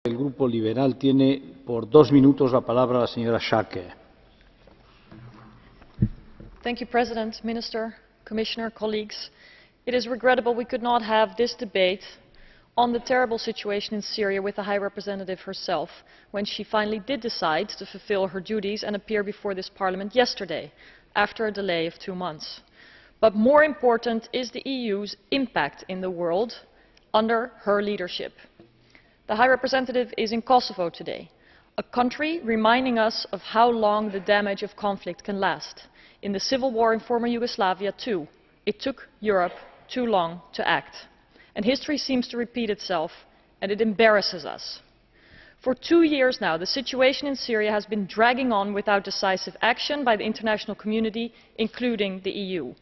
El Grupo Liberal tiene por 2 minutos la palabra la señora Schaake. Thank you, President, Minister, Commissioner, colleagues. It is regrettable we could not have this debate on the terrible situation in Syria with the High Representative herself when she finally did decide to fulfill her duties and appear before this Parliament yesterday, after a delay of 2 months. But more important is the EU's impact in the world under her leadership. The High Representative is in Kosovo today, a country reminding us of how long the damage of conflict can last. In the civil war in former Yugoslavia too, it took Europe too long to act. And history seems to repeat itself, and it embarrasses us. For 2 years now, the situation in Syria has been dragging on without decisive action by the international community, including the EU.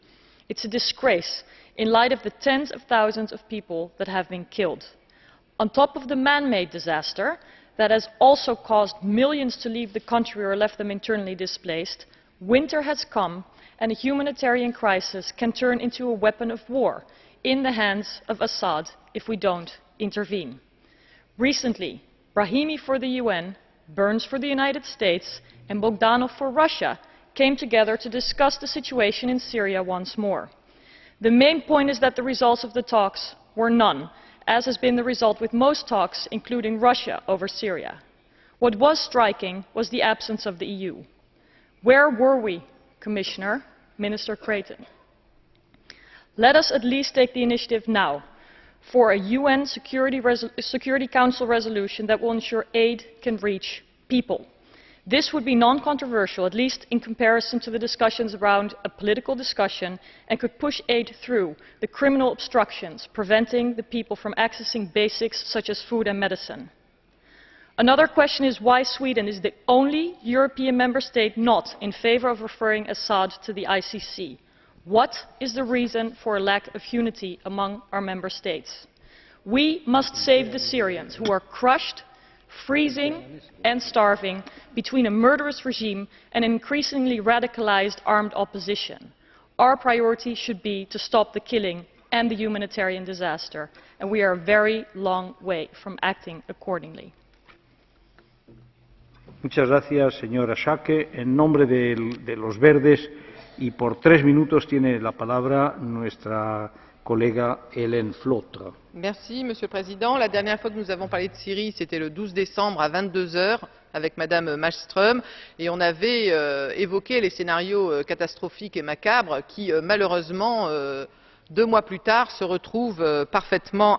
It's a disgrace in light of the tens of thousands of people that have been killed. On top of the man-made disaster that has also caused millions to leave the country or left them internally displaced, winter has come and a humanitarian crisis can turn into a weapon of war in the hands of Assad if we don't intervene. Recently, Brahimi for the UN, Burns for the United States and Bogdanov for Russia came together to discuss the situation in Syria once more. The main point is that the results of the talks were none, as has been the result with most talks, including Russia, over Syria. What was striking was the absence of the EU. Where were we, Commissioner, Minister Creighton? Let us at least take the initiative now for a UN Security Council resolution that will ensure aid can reach people. This would be non-controversial, at least in comparison to the discussions around a political discussion, and could push aid through the criminal obstructions preventing the people from accessing basics such as food and medicine. Another question is why Sweden is the only European member state not in favor of referring Assad to the ICC. What is the reason for a lack of unity among our member states? We must save the Syrians who are crushed, freezing and starving between a murderous regime and an increasingly radicalized armed opposition. Our priority should be to stop the killing and the humanitarian disaster, and we are a very long way from acting accordingly. Muchas gracias, señora Schaake. En nombre de los Verdes y por 3 minutos tiene la palabra nuestra collègue Hélène Flautre. Merci, Monsieur le Président. La dernière fois que nous avons parlé de Syrie, c'était le 12 décembre à 22 heures avec Madame Malmström, et on avait évoqué les scénarios catastrophiques et macabres qui, malheureusement, 2 mois plus tard, se retrouvent parfaitement